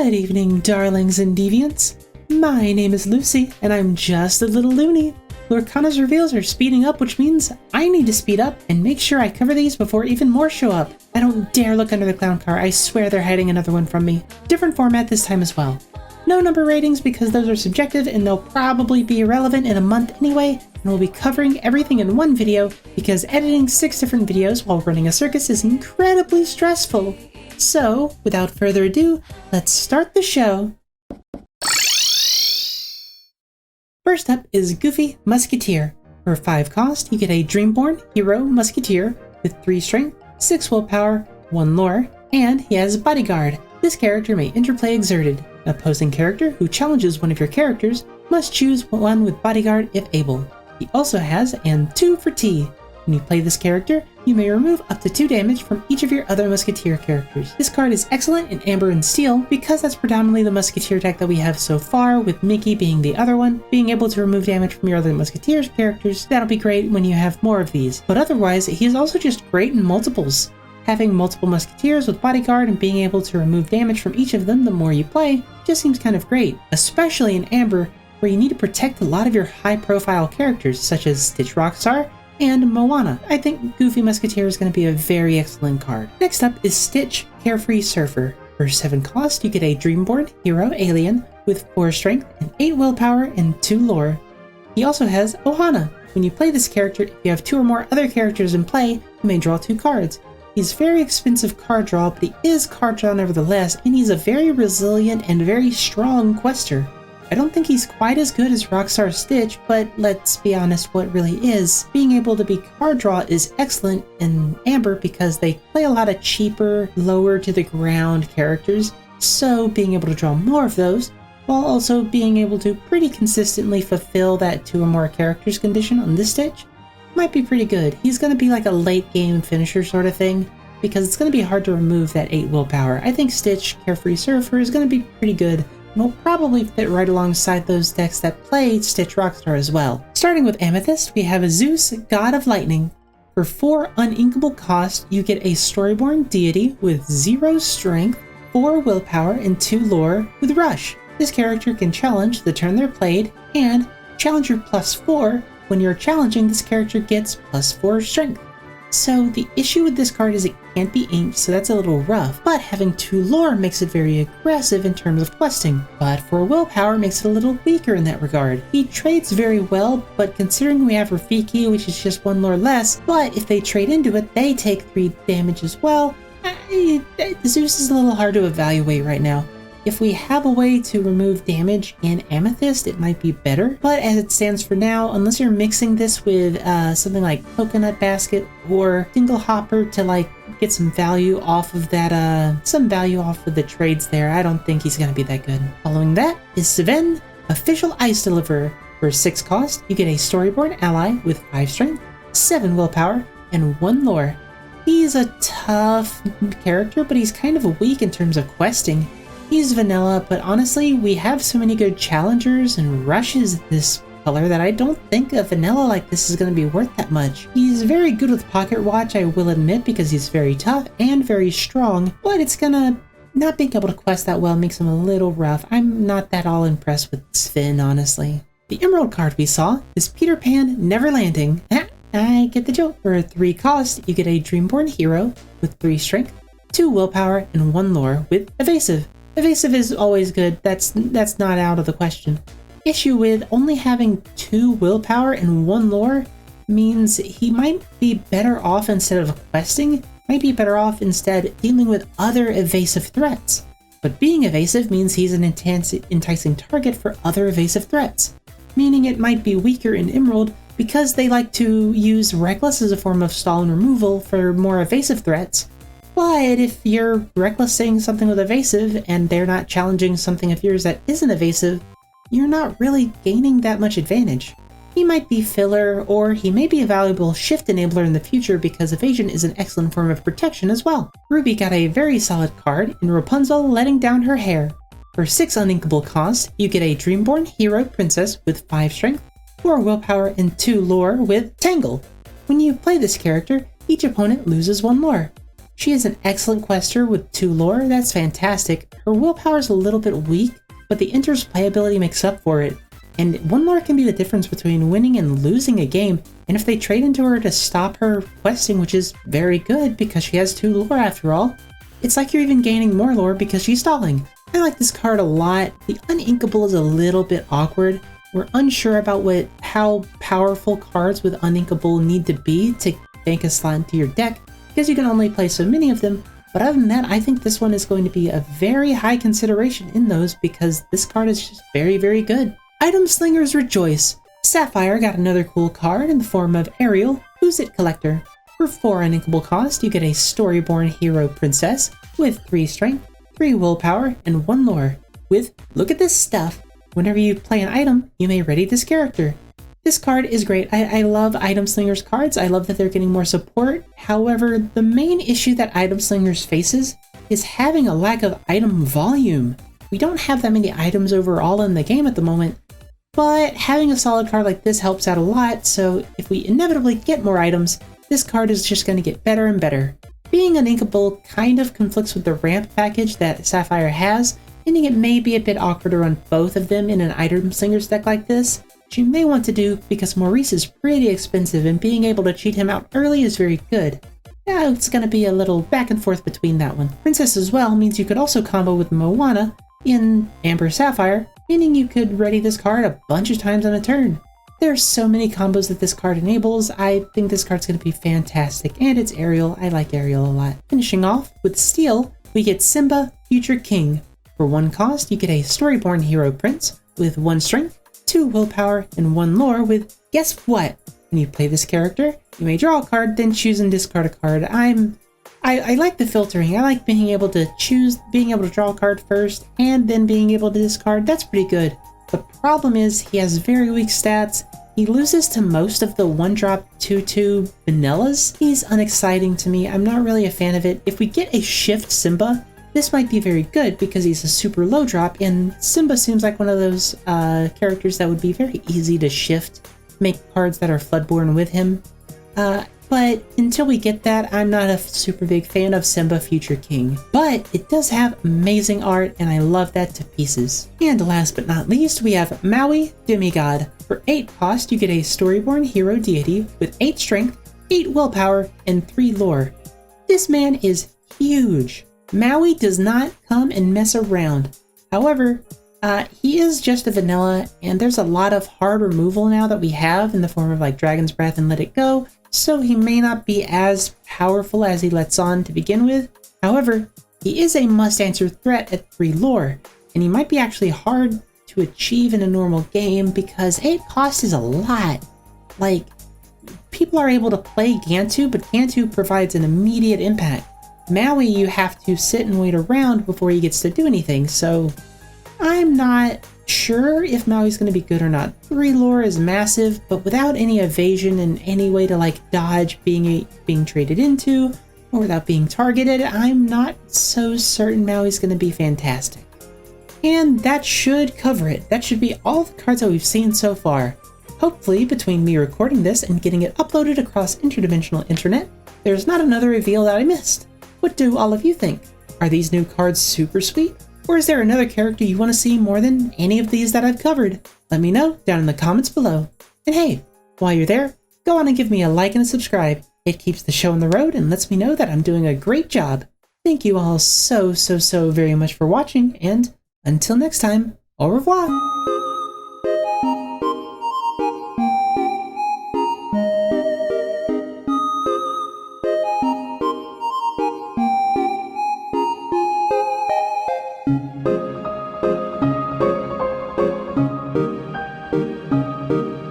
Good evening, darlings and deviants. My name is Lucy, and I'm just a little loony. Lorcana's reveals are speeding up, which means I need to speed up and make sure I cover these before even more show up. I don't dare look under the clown car. I swear they're hiding another one from me. Different format this time as well. No number ratings because those are subjective and they'll probably be irrelevant in a month anyway, and we'll be covering everything in one video because editing 6 different videos while running a circus is incredibly stressful. So, without further ado, let's start the show. First up is Goofy Musketeer. For 5 cost, you get a Dreamborn Hero Musketeer with 3 strength, 6 willpower, 1 lore, and he has Bodyguard. This character may interplay exerted. An opposing character who challenges one of your characters must choose one with Bodyguard if able. He also has and 2 for T. When you play this character, you may remove up to 2 damage from each of your other Musketeer characters. This card is excellent in Amber and Steel because that's predominantly the Musketeer deck that we have so far, with Mickey being the other one. Being able to remove damage from your other Musketeers characters, that'll be great when you have more of these. But otherwise, he's also just great in multiples. Having multiple Musketeers with Bodyguard and being able to remove damage from each of them the more you play just seems kind of great, especially in Amber, where you need to protect a lot of your high-profile characters such as Stitch Rockstar and Moana. I think Goofy Musketeer is going to be a very excellent card. Next up is Stitch Carefree Surfer. For 7 cost, you get a Dreamborn Hero Alien with 4 strength and 8 willpower and 2 lore. He also has Ohana. When you play this character, if you have 2 or more other characters in play, you may draw 2 cards. He's very expensive card draw, but he is card draw nevertheless, and he's a very resilient and very strong quester. I don't think he's quite as good as Rockstar Stitch, but let's be honest, what really is. Being able to be card draw is excellent in Amber because they play a lot of cheaper, lower to the ground characters, so being able to draw more of those, while also being able to pretty consistently fulfill that 2 or more characters condition on this Stitch, might be pretty good. He's going to be like a late game finisher sort of thing, because it's going to be hard to remove that 8 willpower. I think Stitch Carefree Surfer is going to be pretty good, and will probably fit right alongside those decks that play Stitch Rockstar as well. Starting with Amethyst, we have Zeus, God of Lightning. For 4 uninkable cost, you get a Storyborn Deity with 0 strength, 4 willpower, and 2 lore with Rush. This character can challenge the turn they're played, and Challenger +4. When you're challenging, this character gets +4 strength. So the issue with this card is it can't be inked, so that's a little rough, but having 2 lore makes it very aggressive in terms of questing, but 4 willpower makes it a little weaker in that regard. He trades very well, but considering we have Rafiki, which is just 1 lore less, but if they trade into it, they take 3 damage as well, Zeus is a little hard to evaluate right now. If we have a way to remove damage in Amethyst, it might be better. But as it stands for now, unless you're mixing this with something like Coconut Basket or Dingle Hopper to like get some value off of that, some value off of the trades there, I don't think he's going to be that good. Following that is Sven, Official Ice Deliverer. For 6 cost, you get a Storyborn Ally with 5 strength, 7 willpower, and 1 lore. He's a tough character, but he's kind of weak in terms of questing. He's vanilla, but honestly, we have so many good challengers and rushes this color that I don't think a vanilla like this is going to be worth that much. He's very good with Pocket Watch, I will admit, because he's very tough and very strong, but it's gonna not being able to quest that well makes him a little rough. I'm not that all impressed with Sven, honestly. The Emerald card we saw is Peter Pan Never Landing. I get the joke. For 3 cost, you get a Dreamborn Hero with 3 strength, 2 willpower, and 1 lore with Evasive. Evasive is always good, that's not out of the question. Issue with only having 2 willpower and 1 lore means he might be better off instead of questing, might be better off instead dealing with other evasive threats. But being evasive means he's an enticing target for other evasive threats, meaning it might be weaker in Emerald because they like to use Reckless as a form of stall and removal for more evasive threats. But if you're recklessing something with evasive and they're not challenging something of yours that isn't evasive, you're not really gaining that much advantage. He might be filler, or he may be a valuable shift enabler in the future because evasion is an excellent form of protection as well. Ruby got a very solid card in Rapunzel Letting Down Her Hair. For 6 uninkable cost, you get a Dreamborn Hero Princess with 5 strength, 4 willpower, and 2 lore with Tangle. When you play this character, each opponent loses 1 lore. She is an excellent quester with 2 lore, that's fantastic. Her willpower is a little bit weak, but the Enter's playability makes up for it. And 1 lore can be the difference between winning and losing a game, and if they trade into her to stop her questing, which is very good because she has 2 lore after all, it's like you're even gaining more lore because she's stalling. I like this card a lot. The uninkable is a little bit awkward. We're unsure about how powerful cards with uninkable need to be to bank a slot into your deck, because you can only play so many of them. But other than that, I think this one is going to be a very high consideration in those because this card is just very, very good. Item Slingers Rejoice. Sapphire got another cool card in the form of Ariel, Who's It Collector. For 4 uninkable cost, you get a Storyborn Hero Princess with 3 Strength, 3 Willpower, and 1 Lore. With, look at this stuff, whenever you play an item, you may ready this character. This card is great. I love Item Slingers cards. I love that they're getting more support. However, the main issue that Item Slingers faces is having a lack of item volume. We don't have that many items overall in the game at the moment, but having a solid card like this helps out a lot, so if we inevitably get more items, this card is just going to get better and better. Being uninkable kind of conflicts with the ramp package that Sapphire has, meaning it may be a bit awkward to run both of them in an Item Slingers deck like this, which you may want to do because Maurice is pretty expensive and being able to cheat him out early is very good. Yeah, it's going to be a little back and forth between that one. Princess as well means you could also combo with Moana in Amber Sapphire, meaning you could ready this card a bunch of times on a turn. There are so many combos that this card enables. I think this card's going to be fantastic, and it's Ariel. I like Ariel a lot. Finishing off with Steel, we get Simba, Future King. For 1 cost, you get a Storyborn Hero Prince with 1 Strength, 2 Willpower, and 1 Lore with, guess what? When you play this character, you may draw a card, then choose and discard a card. I like the filtering. I like being able to draw a card first, and then being able to discard. That's pretty good. The problem is he has very weak stats. He loses to most of the 1-drop 2/2 vanillas. He's unexciting to me. I'm not really a fan of it. If we get a Shift Simba, this might be very good because he's a super low drop, and Simba seems like one of those characters that would be very easy to shift, make cards that are Floodborn with him. But until we get that, I'm not a super big fan of Simba Future King. But it does have amazing art, and I love that to pieces. And last but not least, we have Maui Demigod. For 8 cost, you get a Storyborn Hero Deity with 8 Strength, 8 Willpower, and 3 Lore. This man is huge. Maui does not come and mess around. However, he is just a vanilla, and there's a lot of hard removal now that we have in the form of like Dragon's Breath and Let It Go, so he may not be as powerful as he lets on to begin with. However, he is a must-answer threat at 3 lore, and he might be actually hard to achieve in a normal game because 8 cost is a lot. Like, people are able to play Gantu, but Gantu provides an immediate impact. Maui, you have to sit and wait around before he gets to do anything, so I'm not sure if Maui's going to be good or not. 3 lore is massive, but without any evasion and any way to like dodge being traded into, or without being targeted, I'm not so certain Maui's going to be fantastic. And that should cover it. That should be all the cards that we've seen so far. Hopefully, between me recording this and getting it uploaded across interdimensional internet, there's not another reveal that I missed. What do all of you think? Are these new cards super sweet? Or is there another character you want to see more than any of these that I've covered? Let me know down in the comments below. And hey, while you're there, go on and give me a like and a subscribe. It keeps the show on the road and lets me know that I'm doing a great job. Thank you all so very much for watching, and until next time, au revoir!